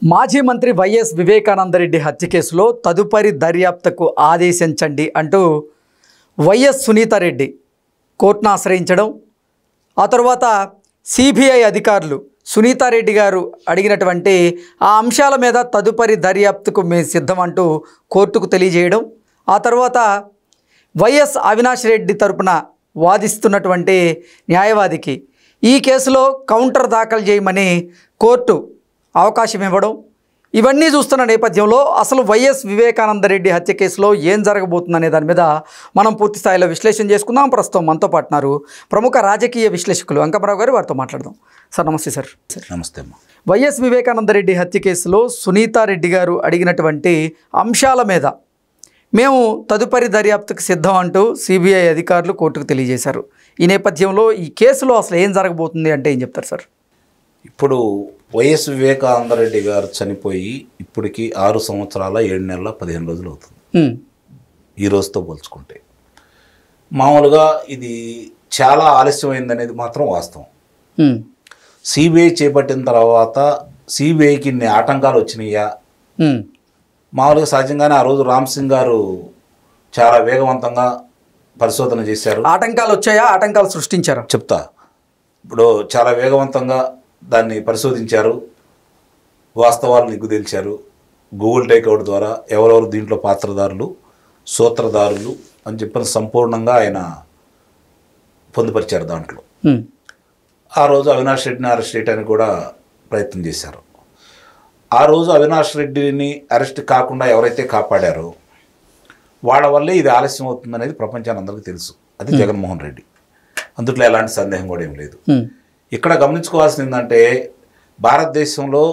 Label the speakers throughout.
Speaker 1: మాజీ మంత్రి వైఎస్ వివేకానందరెడ్డి హత్య కేసులో తదుపరి దర్యాప్తుకు ఆదేశించండి అంటూ వైఎస్ సునీతారెడ్డి కోర్టును ఆశ్రయించడం, ఆ తర్వాత సిబిఐ అధికారులు సునీతారెడ్డి గారు అడిగినటువంటి ఆ అంశాల మీద తదుపరి దర్యాప్తుకు మేము సిద్ధం అంటూ కోర్టుకు తెలియజేయడం, ఆ తర్వాత వైఎస్ అవినాష్ రెడ్డి తరపున వాదిస్తున్నటువంటి న్యాయవాదికి ఈ కేసులో కౌంటర్ దాఖలు చేయమని కోర్టు అవకాశం ఇవ్వడం, ఇవన్నీ చూస్తున్న నేపథ్యంలో అసలు వైఎస్ వివేకానందరెడ్డి హత్య కేసులో ఏం జరగబోతుందనే దాని మీద మనం పూర్తి స్థాయిలో విశ్లేషణ చేసుకుందాం. ప్రస్తుతం మనతో పాటున్నారు ప్రముఖ రాజకీయ విశ్లేషకులు అంకమరావు గారు, వారితో మాట్లాడదాం. సార్ నమస్తే. సార్
Speaker 2: నమస్తే అమ్మా.
Speaker 1: వైఎస్ వివేకానందరెడ్డి హత్య కేసులో సునీతారెడ్డి గారు అడిగినటువంటి అంశాల మీద మేము తదుపరి దర్యాప్తుకు సిద్ధం అంటూ సిబిఐ అధికారులు కోర్టుకు తెలియజేశారు. ఈ నేపథ్యంలో ఈ కేసులో అసలు ఏం జరగబోతుంది అంటే ఏం చెప్తారు సార్?
Speaker 2: ఇప్పుడు వైఎస్ వివేకానందరెడ్డి గారు చనిపోయి ఇప్పటికి 6 సంవత్సరాల 7 నెలల 15 రోజులు అవుతుంది ఈ రోజుతో పోల్చుకుంటే. మామూలుగా ఇది చాలా ఆలస్యమైందనేది మాత్రం వాస్తవం. సిబిఐ చేపట్టిన తర్వాత సిబిఐకి ఇన్ని ఆటంకాలు వచ్చినాయా? మామూలుగా సహజంగానే ఆ రోజు రామ్ సింగ్ గారు చాలా వేగవంతంగా పరిశోధన చేశారు.
Speaker 1: ఆటంకాలు వచ్చాయా, ఆటంకాలు సృష్టించారు?
Speaker 2: చెప్తా. ఇప్పుడు చాలా వేగవంతంగా దాన్ని పరిశోధించారు, వాస్తవాలు నిగ్గుదేల్చారు. గూగుల్ టేక్అవుట్ ద్వారా ఎవరెవరు దీంట్లో పాత్రదారులు, సూత్రధారులు అని చెప్పిన సంపూర్ణంగా ఆయన పొందుపరిచారు. దాంట్లో ఆ రోజు అవినాష్ రెడ్డిని అరెస్ట్ చేయడానికి కూడా ప్రయత్నం చేశారు. ఆ రోజు అవినాష్ రెడ్డిని అరెస్ట్ కాకుండా ఎవరైతే కాపాడారో వాళ్ళ వల్లే ఇది ఆలస్యం అవుతుందనేది ప్రపంచానికి అందరికీ తెలుసు. అది జగన్మోహన్ రెడ్డి. అందుట్లో ఎలాంటి సందేహం కూడా ఏం లేదు. ఇక్కడ గమనించుకోవాల్సింది ఏంటంటే, భారతదేశంలో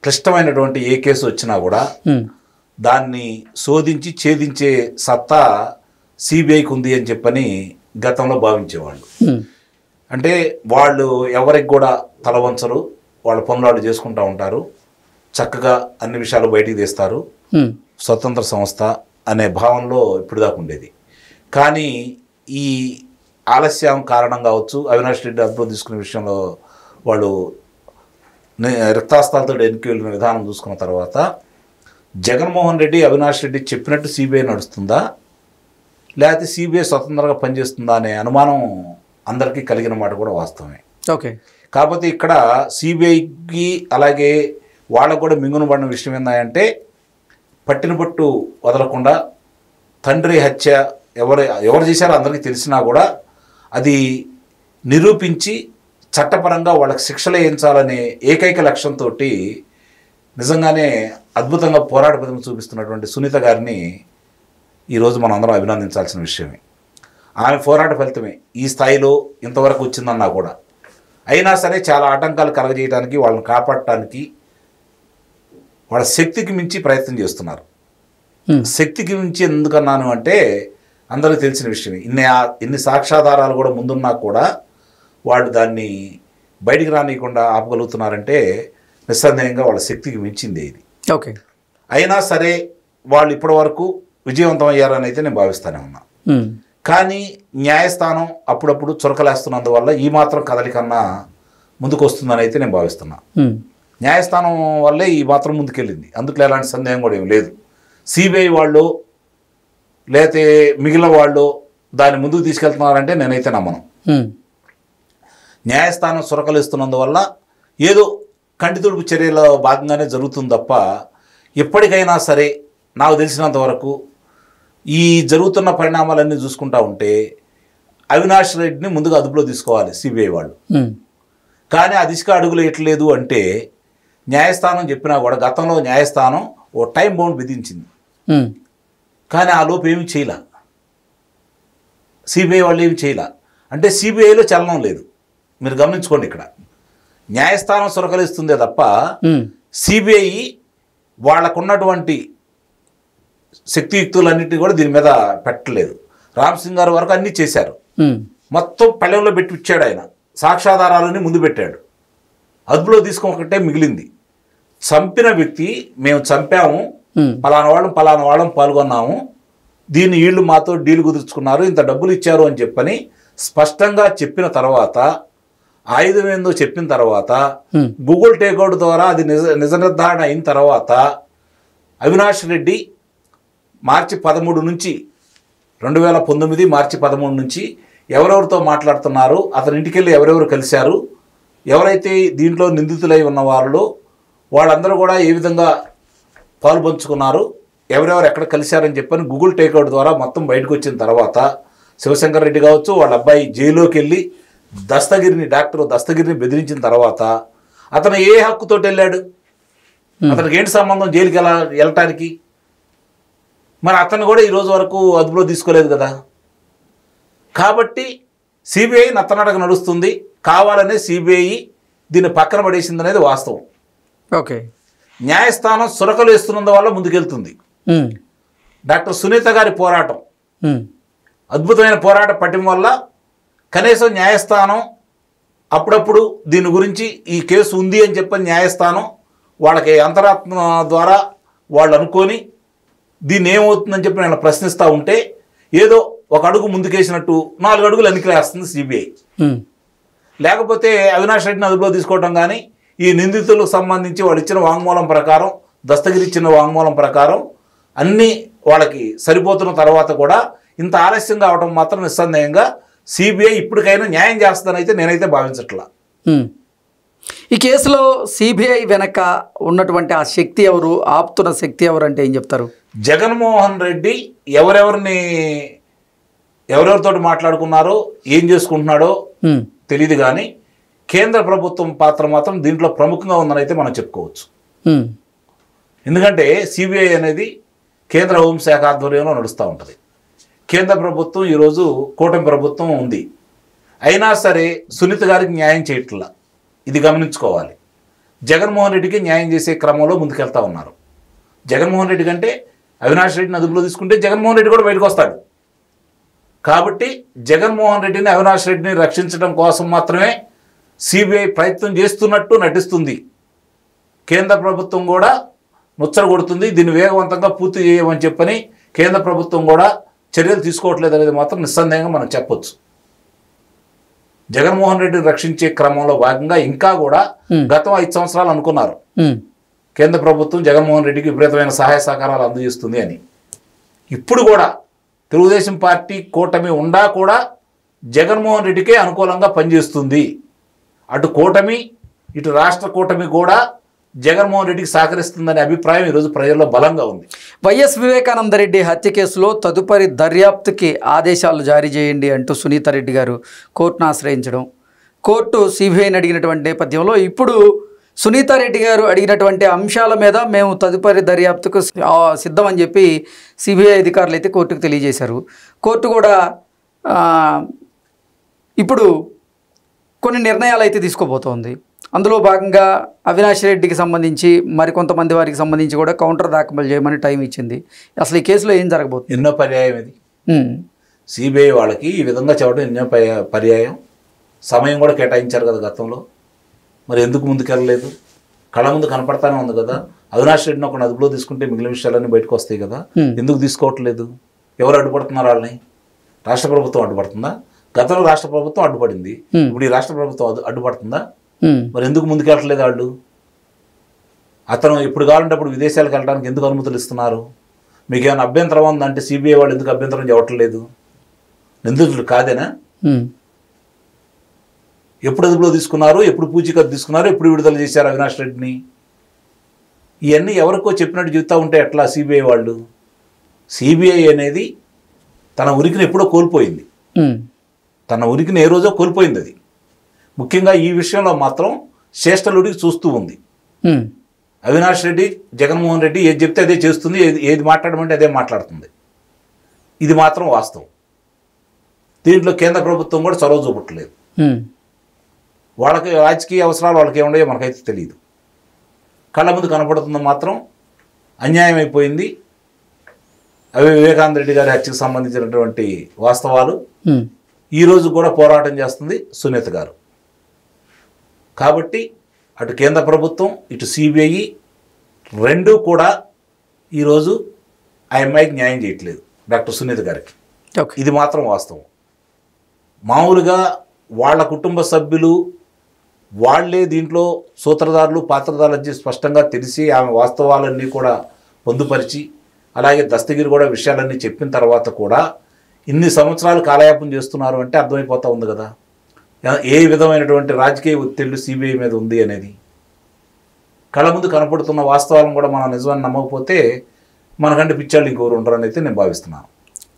Speaker 2: క్లిష్టమైనటువంటి ఏ కేసు వచ్చినా కూడా దాన్ని శోధించి ఛేదించే సత్తా సిబిఐకి ఉంది అని చెప్పని గతంలో భావించేవాళ్ళు. అంటే వాళ్ళు ఎవరికి కూడా తలవంచరు, వాళ్ళ పనులు వాళ్ళు చేసుకుంటూ ఉంటారు, చక్కగా అన్ని విషయాలు బయటికి తీస్తారు, స్వతంత్ర సంస్థ అనే భావనలో ఇప్పుడు దాకా ఉండేది. కానీ ఈ ఆలస్యం కారణం కావచ్చు, అవినాష్ రెడ్డి అదుపులో తీసుకునే విషయంలో వాళ్ళు రక్తాస్తాలతో ఎన్నిక వెళ్ళిన విధానం చూసుకున్న తర్వాత జగన్మోహన్ రెడ్డి అవినాష్ రెడ్డి చెప్పినట్టు సిబిఐ నడుస్తుందా, లేకపోతే సిబిఐ స్వతంత్రంగా పనిచేస్తుందా అనే అనుమానం అందరికీ కలిగిన మాట కూడా వాస్తవమే.
Speaker 1: ఓకే.
Speaker 2: కాకపోతే ఇక్కడ సిబిఐకి అలాగే వాళ్ళకు కూడా మింగునబడిన విషయం ఏంటంటే, పట్టిన పట్టు వదలకుండా తండ్రి హత్య ఎవరు చేశారో అందరికీ తెలిసినా కూడా అది నిరూపించి చట్టపరంగా వాళ్ళకి శిక్షలు వేయించాలనే ఏకైక లక్ష్యంతో నిజంగానే అద్భుతంగా పోరాట పద్ధతి చూపిస్తున్నటువంటి సునీత గారిని ఈరోజు మనం అందరం అభినందించాల్సిన విషయమే. ఆమె పోరాట ఫలితమే ఈ స్థాయిలో ఇంతవరకు వచ్చిందన్నా కూడా. అయినా సరే చాలా ఆటంకాలు కలగజేయడానికి, వాళ్ళని కాపాడటానికి వాళ్ళ శక్తికి మించి ప్రయత్నం చేస్తున్నారు. శక్తికి మించి ఎందుకన్నాను అంటే, అందరికీ తెలిసిన విషయమే. ఇన్ని సాక్ష్యాధారాలు కూడా ముందున్నా కూడా వాళ్ళు దాన్ని బయటికి రానియకుండా ఆపగలుగుతున్నారంటే నిస్సందేహంగా వాళ్ళ శక్తికి మించిందే ఇది.
Speaker 1: ఓకే.
Speaker 2: అయినా సరే వాళ్ళు ఇప్పటి వరకు విజయవంతం అయ్యారని అయితే నేను భావిస్తూనే ఉన్నా. కానీ న్యాయస్థానం అప్పుడప్పుడు చురకలేస్తున్నందువల్ల ఈ మాత్రం కదలికన్నా ముందుకు వస్తుందని అయితే నేను భావిస్తున్నా. న్యాయస్థానం వల్లే ఈ మాత్రం ముందుకెళ్ళింది, అందుట్లో ఎలాంటి సందేహం కూడా ఏం లేదు. సిబిఐ వాళ్ళు లేతే మిగిలిన వాళ్ళు దాన్ని ముందుకు తీసుకెళ్తున్నారంటే నేనైతే నమ్మను. న్యాయస్థానం సురకలిస్తున్నందువల్ల ఏదో కంటితుడుపు చర్యల భాగంగానే జరుగుతుంది తప్ప, ఎప్పటికైనా సరే నాకు తెలిసినంత వరకు ఈ జరుగుతున్న పరిణామాలన్నీ చూసుకుంటా ఉంటే అవినాష్ రెడ్డిని ముందుగా అదుపులో తీసుకోవాలి సిబిఐ వాళ్ళు. కానీ ఆ దిశగా అడుగులు ఎట్లేదు అంటే, న్యాయస్థానం చెప్పినా కూడా గతంలో న్యాయస్థానం ఓ టైం బౌండ్ విధించింది, కానీ ఆ లోపు ఏమి చేయలే, సిబిఐ వాళ్ళు ఏమి చేయలే. అంటే సిబిఐలో చలనం లేదు. మీరు గమనించుకోండి, ఇక్కడ న్యాయస్థానం సురకలిస్తుందే తప్ప సిబిఐ వాళ్ళకున్నటువంటి శక్తియుక్తులన్నింటినీ కూడా దీని మీద పెట్టలేదు. రామ్ సింగ్ గారి వరకు అన్నీ చేశారు, మొత్తం పళ్ళెంలో పెట్టి ఇచ్చాడు. ఆయన సాక్ష్యాధారాలని ముందు పెట్టాడు, అదుపులో తీసుకోకటే మిగిలింది. చంపిన వ్యక్తి మేము చంపాము, పలానా వాళ్ళం పాల్గొన్నాము, దీన్ని వీళ్ళు మాతో డీల్ కుదుర్చుకున్నారు, ఇంత డబ్బులు ఇచ్చారు అని చెప్పని స్పష్టంగా చెప్పిన తర్వాత ఆయుధం ఏందో చెప్పిన తర్వాత గూగుల్ టేక్అవుట్ ద్వారా అది నిజ నిర్ధారణ అయిన తర్వాత అవినాష్ రెడ్డి మార్చి 13 నుంచి 2019 మార్చి 13 నుంచి ఎవరెవరితో మాట్లాడుతున్నారు, అతని ఇంటికి వెళ్ళి ఎవరెవరు కలిశారు, ఎవరైతే దీంట్లో నిందితులై ఉన్న వాళ్ళందరూ కూడా ఏ విధంగా పాల్పంచుకున్నారు, ఎవరెవరు ఎక్కడ కలిశారని చెప్పని గూగుల్ టేక్అవుట్ ద్వారా మొత్తం బయటకు వచ్చిన తర్వాత శివశంకర్ రెడ్డి కావచ్చు వాళ్ళ అబ్బాయి జైల్లోకి వెళ్ళి డాక్టర్ దస్తగిరిని బెదిరించిన తర్వాత అతను ఏ హక్కుతోటి వెళ్ళాడు, అతనికి ఏంటి సంబంధం జైలుకి వెళ్ళటానికి? మరి అతను కూడా ఈరోజు వరకు అదుపులో తీసుకోలేదు కదా. కాబట్టి సిబిఐ నత్తనడక నడుస్తుంది, కావాలనే సిబిఐ దీన్ని పక్కన పడేసింది అనేది వాస్తవం.
Speaker 1: ఓకే,
Speaker 2: న్యాయస్థానం సురకలు వేస్తున్నందు వల్ల ముందుకెళ్తుంది. డాక్టర్ సునీత గారి పోరాటం అద్భుతమైన పోరాట పట్టిన వల్ల కనీసం న్యాయస్థానం అప్పుడప్పుడు దీని గురించి ఈ కేసు ఉంది అని చెప్పని న్యాయస్థానం వాళ్ళకి అంతరాత్మ ద్వారా వాళ్ళు అనుకొని దీన్ని ఏమవుతుందని చెప్పి నేను ప్రశ్నిస్తూ ఉంటే ఏదో ఒక అడుగు ముందుకేసినట్టు 4 అడుగులు వెనక్కిలేస్తుంది సిబిఐ. లేకపోతే అవినాష్ రెడ్డిని అదుపులో తీసుకోవడం కానీ ఈ నిందితులకు సంబంధించి వాళ్ళు ఇచ్చిన వాంగ్మూలం ప్రకారం దస్తగిరి ఇచ్చిన వాంగ్మూలం ప్రకారం అన్నీ వాళ్ళకి సరిపోతున్న తర్వాత కూడా ఇంత ఆలస్యంగా అవడం మాత్రం నిస్సందేహంగా సిబిఐ ఇప్పటికైనా న్యాయం చేస్తుందని అయితే నేనైతే భావించట్లా.
Speaker 1: ఈ కేసులో సిబిఐ వెనక ఉన్నటువంటి ఆ శక్తి ఎవరు, ఆపుతున్న శక్తి ఎవరు అంటే ఏం చెప్తారు?
Speaker 2: జగన్మోహన్ రెడ్డి ఎవరెవరితో మాట్లాడుకున్నారో ఏం చేసుకుంటున్నాడో తెలియదు కానీ కేంద్ర ప్రభుత్వం పాత్ర మాత్రం దీంట్లో ప్రముఖంగా ఉందని అయితే మనం చెప్పుకోవచ్చు. ఎందుకంటే సిబిఐ అనేది కేంద్ర హోంశాఖ ఆధ్వర్యంలో నడుస్తూ ఉంటుంది. కేంద్ర ప్రభుత్వం ఈరోజు కూటమి ప్రభుత్వం ఉంది, అయినా సరే సునీత గారికి న్యాయం చేయట్లా, ఇది గమనించుకోవాలి. జగన్మోహన్ రెడ్డికి న్యాయం చేసే క్రమంలో ముందుకెళ్తా ఉన్నారు. జగన్మోహన్ రెడ్డి కంటే అవినాష్ రెడ్డిని అదుపులో తీసుకుంటే జగన్మోహన్ రెడ్డి కూడా బయటకు వస్తాడు. కాబట్టి జగన్మోహన్ రెడ్డిని అవినాష్ రెడ్డిని రక్షించడం కోసం మాత్రమే సిబిఐ ప్రయత్నం చేస్తున్నట్టు నటిస్తుంది. కేంద్ర ప్రభుత్వం కూడా ముచ్చట కొడుతుంది, దీన్ని వేగవంతంగా పూర్తి చేయమని చెప్పని కేంద్ర ప్రభుత్వం కూడా చర్యలు తీసుకోవట్లేదు అనేది మాత్రం నిస్సందేహంగా మనం చెప్పొచ్చు. జగన్మోహన్ రెడ్డిని రక్షించే క్రమంలో భాగంగా ఇంకా కూడా గతం 5 సంవత్సరాలు అనుకున్నారు కేంద్ర ప్రభుత్వం జగన్మోహన్ రెడ్డికి విపరీతమైన సహాయ సహకారాలు అందజేస్తుంది అని. ఇప్పుడు కూడా తెలుగుదేశం పార్టీ కూటమి ఉండా కూడా జగన్మోహన్ రెడ్డికే అనుకూలంగా పనిచేస్తుంది. అటు కూటమి ఇటు రాష్ట్ర కూటమి కూడా జగన్మోహన్ రెడ్డికి సహకరిస్తుందనే అభిప్రాయం ఈరోజు ప్రజల్లో బలంగా ఉంది.
Speaker 1: వైఎస్ వివేకానందరెడ్డి హత్య కేసులో తదుపరి దర్యాప్తుకి ఆదేశాలు జారీ చేయండి అంటూ సునీత రెడ్డి గారు కోర్టును ఆశ్రయించడం, కోర్టు సిబిఐని అడిగినటువంటి నేపథ్యంలో ఇప్పుడు సునీత రెడ్డి గారు అడిగినటువంటి అంశాల మీద మేము తదుపరి దర్యాప్తుకు సిద్ధమని చెప్పి సిబిఐ అధికారులు అయితే కోర్టుకు తెలియజేశారు. కోర్టు కూడా ఇప్పుడు కొన్ని నిర్ణయాలు అయితే తీసుకోబోతోంది. అందులో భాగంగా అవినాష్ రెడ్డికి సంబంధించి మరికొంతమంది వారికి సంబంధించి కూడా కౌంటర్ దాఖలు చేయమని టైం ఇచ్చింది. అసలు ఈ కేసులో ఏం జరగబోతుంది?
Speaker 2: ఎన్నో పర్యాయం ఇది. సిబిఐ వాళ్ళకి ఈ విధంగా చెప్పడం ఎన్నో పర్యాయం, సమయం కూడా కేటాయించారు కదా గతంలో. మరి ఎందుకు ముందుకెళ్ళలేదు? కళ్ళ ముందు కనపడతానే ఉంది కదా. అవినాష్ రెడ్డిని ఒక అదుపులో తీసుకుంటే మిగిలిన విషయాలన్నీ బయటకు వస్తాయి కదా. ఎందుకు తీసుకోవట్లేదు? ఎవరు అడ్డుపడుతున్నారు వాళ్ళని? రాష్ట్ర ప్రభుత్వం అడ్డుపడుతుందా? గతంలో రాష్ట్ర ప్రభుత్వం అడ్డుపడింది, ఇప్పుడు ఈ రాష్ట్ర ప్రభుత్వం అడ్డుపడుతుందా? మరి ఎందుకు ముందుకెళ్ళట్లేదు వాళ్ళు? అతను ఇప్పుడు కావాలంటే అప్పుడు విదేశాలకు వెళ్ళడానికి ఎందుకు అనుమతులు ఇస్తున్నారు? మీకు ఏమైనా అభ్యంతరం ఉందంటే సిబిఐ వాళ్ళు ఎందుకు అభ్యంతరం చెప్పట్లేదు? నిందితులు కాదేనా? ఎప్పుడు అదుపులో తీసుకున్నారు, ఎప్పుడు పూచీకత్తు తీసుకున్నారు, ఎప్పుడు విడుదల చేశారు అవినాష్ రెడ్డిని? ఇవన్నీ ఎవరికో చెప్పినట్టు చెప్తా ఉంటే ఎట్లా సిబిఐ వాళ్ళు? సిబిఐ అనేది తన ఉనికిని ఎప్పుడో కోల్పోయింది, తన ఉనికిని ఏ రోజో కోల్పోయింది. అది ముఖ్యంగా ఈ విషయంలో మాత్రం శ్రేష్టలుడికి చూస్తూ ఉంది. అవినాష్ రెడ్డి, జగన్మోహన్ రెడ్డి ఏది చెప్తే అదే చేస్తుంది, ఏది మాట్లాడమంటే అదే మాట్లాడుతుంది. ఇది మాత్రం వాస్తవం. దీంట్లో కేంద్ర ప్రభుత్వం కూడా చొరవ చూపట్లేదు. వాళ్ళకి రాజకీయ అవసరాలు వాళ్ళకి ఏముండయో మనకైతే తెలియదు. కళ్ళ ముందు కనపడుతుంది మాత్రం అన్యాయం అయిపోయింది. అవి వివేకానంద రెడ్డి గారి హత్యకు సంబంధించినటువంటి వాస్తవాలు ఈరోజు కూడా పోరాటం చేస్తుంది సునీత గారు. కాబట్టి అటు కేంద్ర ప్రభుత్వం ఇటు సిబిఐ రెండూ కూడా ఈరోజు ఆ అమ్మాయికి న్యాయం చేయట్లేదు, డాక్టర్ సునీత గారికి. ఇది మాత్రం వాస్తవం. మామూలుగా వాళ్ళ కుటుంబ సభ్యులు వాళ్ళే దీంట్లో సూత్రధారులు పాత్రధారులు అని స్పష్టంగా తెలిసి ఆమె వాస్తవాలన్నీ కూడా పొందుపరిచి అలాగే దస్తగిరి కూడా విషయాలన్నీ చెప్పిన తర్వాత కూడా ఇన్ని సంవత్సరాలు కాలయాపన చేస్తున్నారు అంటే అర్థమైపోతూ ఉంది కదా ఏ విధమైనటువంటి రాజకీయ ఒత్తిళ్లు సిబిఐ మీద ఉంది అనేది. కళ్ళ ముందు కనపడుతున్న వాస్తవాలను కూడా మనం నిజమని నమ్మకపోతే మనకంటే పిచ్చాళ్ళు ఇంకొకరు ఉండరని అయితే నేను భావిస్తున్నాను.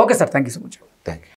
Speaker 1: Okay sir, thank you so much.
Speaker 2: Thank you.